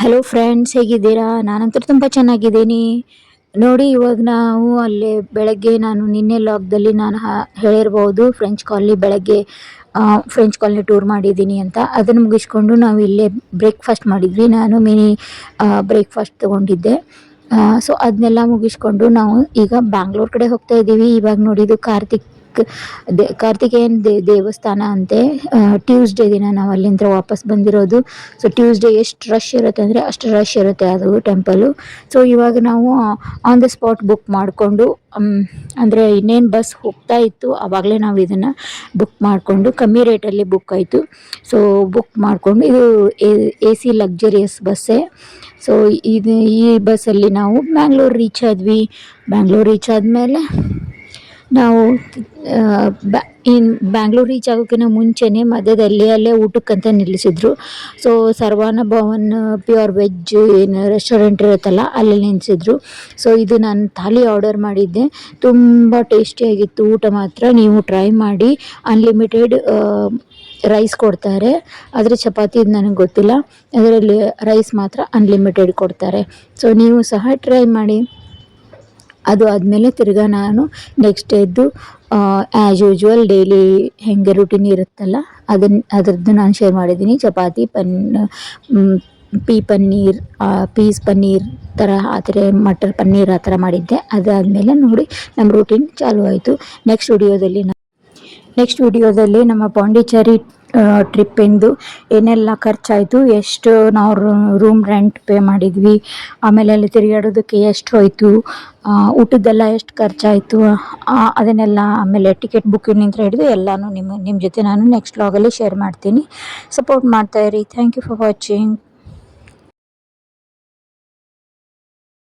Hello friends, ಹೇಗಿದ್ದೀರಾ? ನಾನಂತೂ ತುಂಬ ಚೆನ್ನಾಗಿದ್ದೀನಿ. ನೋಡಿ, ಇವಾಗ ನಾವು ಅಲ್ಲಿ ಬೆಳಗ್ಗೆ ನಾನು ನಿನ್ನೆ ಲಾಗ್ದಲ್ಲಿ ನಾನು ಹೇಳಿರ್ಬೋದು ಫ್ರೆಂಚ್ ಕಾಲನಿ ಬೆಳಗ್ಗೆ ಫ್ರೆಂಚ್ ಕಾಲನಿ ಟೂರ್ ಮಾಡಿದ್ದೀನಿ ಅಂತ. ಅದನ್ನು ಮುಗಿಸ್ಕೊಂಡು ನಾವು ಇಲ್ಲೇ ಬ್ರೇಕ್ಫಾಸ್ಟ್ ಮಾಡಿದ್ವಿ. ನಾನು ಮಿನಿ ಬ್ರೇಕ್ಫಾಸ್ಟ್ ತೊಗೊಂಡಿದ್ದೆ. ಸೊ ಅದನ್ನೆಲ್ಲ ಮುಗಿಸ್ಕೊಂಡು ನಾವು ಈಗ ಬ್ಯಾಂಗ್ಳೂರ್ ಕಡೆ ಹೋಗ್ತಾ ಇದ್ದೀವಿ. ಇವಾಗ ನೋಡಿದ್ದು ಕಾರ್ತಿಕೇಯನ್ ದೇವಸ್ಥಾನ ಅಂತೆ. ಟ್ಯೂಸ್ಡೇ ದಿನ ನಾವು ಅಲ್ಲಿಂದ ವಾಪಸ್ ಬಂದಿರೋದು. ಸೊ ಟ್ಯೂಸ್ಡೇ ಎಷ್ಟು ರಶ್ ಇರುತ್ತೆ ಅಂದರೆ ಅಷ್ಟು ರಶ್ ಇರುತ್ತೆ ಅದು ಟೆಂಪಲು. ಸೊ ಇವಾಗ ನಾವು ಆನ್ ದ ಸ್ಪಾಟ್ ಬುಕ್ ಮಾಡಿಕೊಂಡು, ಅಂದರೆ ಇನ್ನೇನು ಬಸ್ ಹೋಗ್ತಾ ಇತ್ತು ಆವಾಗಲೇ ನಾವು ಇದನ್ನು ಬುಕ್ ಮಾಡಿಕೊಂಡು, ಕಮ್ಮಿ ರೇಟಲ್ಲಿ ಬುಕ್ ಆಯಿತು. ಸೊ ಬುಕ್ ಮಾಡಿಕೊಂಡು, ಇದು AC ಲಕ್ಸುರಿಯಸ್ ಬಸ್ಸೇ. ಸೊ ಈ ಬಸ್ಸಲ್ಲಿ ನಾವು ಬ್ಯಾಂಗ್ಳೂರು ರೀಚ್ ಆದ್ವಿ. ಬ್ಯಾಂಗ್ಳೂರು ರೀಚ್ ಆದಮೇಲೆ ನಾವು ಬ್ಯಾಂಗ್ಳೂರು ರೀಚ್ ಆಗೋಕ್ಕಿಂತ ಮುಂಚೆನೇ ಮಧ್ಯದಲ್ಲಿ ಅಲ್ಲೇ ಊಟಕ್ಕಂತ ನಿಲ್ಲಿಸಿದ್ರು. ಸೊ ಸರ್ವಾನ ಭವನ್ ಪ್ಯೂರ್ ವೆಜ್ ಏನು ರೆಸ್ಟೋರೆಂಟ್ ಇರುತ್ತಲ್ಲ, ಅಲ್ಲಿ ನಿಲ್ಲಿಸಿದ್ರು. ಸೊ ಇದು ನಾನು ಥಾಲಿ ಆರ್ಡರ್ ಮಾಡಿದ್ದೆ. ತುಂಬ ಟೇಸ್ಟಿಯಾಗಿತ್ತು ಊಟ ಮಾತ್ರ. ನೀವು ಟ್ರೈ ಮಾಡಿ. ಅನ್ಲಿಮಿಟೆಡ್ ರೈಸ್ ಕೊಡ್ತಾರೆ, ಆದರೆ ಚಪಾತಿ ಇದು ನನಗೆ ಗೊತ್ತಿಲ್ಲ. ಅದರಲ್ಲಿ ರೈಸ್ ಮಾತ್ರ ಅನ್ಲಿಮಿಟೆಡ್ ಕೊಡ್ತಾರೆ. ಸೊ ನೀವು ಸಹ ಟ್ರೈ ಮಾಡಿ. ಅದು ಆದಮೇಲೆ ತಿರ್ಗಾ ನಾನು ನೆಕ್ಸ್ಟ್ ಎದ್ದು ಆ್ಯಸ್ ಯೂಶ್ವಲ್ ಡೈಲಿ ಹೆಂಗೆ ರುಟೀನ್ ಇರುತ್ತಲ್ಲ ಅದರದ್ದು ನಾನು ಶೇರ್ ಮಾಡಿದ್ದೀನಿ. ಚಪಾತಿ, ಪೀಸ್ ಪನ್ನೀರ್ ಥರ, ಆ ಥರ ಮಟರ್ ಪನ್ನೀರ್ ಆ ಥರ ಮಾಡಿದ್ದೆ. ಅದಾದಮೇಲೆ ನೋಡಿ ನಮ್ಮ ರೂಟೀನ್ ಚಾಲೂ ಆಯಿತು. ನೆಕ್ಸ್ಟ್ ವಿಡಿಯೋದಲ್ಲಿ ನಮ್ಮ ಪಾಂಡಿಚೇರಿ ಟ್ರಿಪ್ಪಿಂದು ಏನೆಲ್ಲ ಖರ್ಚಾಯಿತು, ಎಷ್ಟು ನಾವು ರೂಮ್ ರೆಂಟ್ ಪೇ ಮಾಡಿದ್ವಿ, ಆಮೇಲೆ ಅಲ್ಲಿ ತಿರುಗಾಡೋದಕ್ಕೆ ಎಷ್ಟು ಹೋಯಿತು, ಊಟದ್ದೆಲ್ಲ ಎಷ್ಟು ಖರ್ಚಾಯಿತು, ಅದನ್ನೆಲ್ಲ, ಆಮೇಲೆ ಟಿಕೆಟ್ ಬುಕ್ಕಿಂಗ್ ಹಿಡಿದು ಎಲ್ಲನೂ ನಿಮ್ಮ ಜೊತೆ ನಾನು ನೆಕ್ಸ್ಟ್ ವ್ಲಾಗಲ್ಲಿ ಶೇರ್ ಮಾಡ್ತೀನಿ. ಸಪೋರ್ಟ್ ಮಾಡ್ತಾಯಿರಿ. Thank you for watching.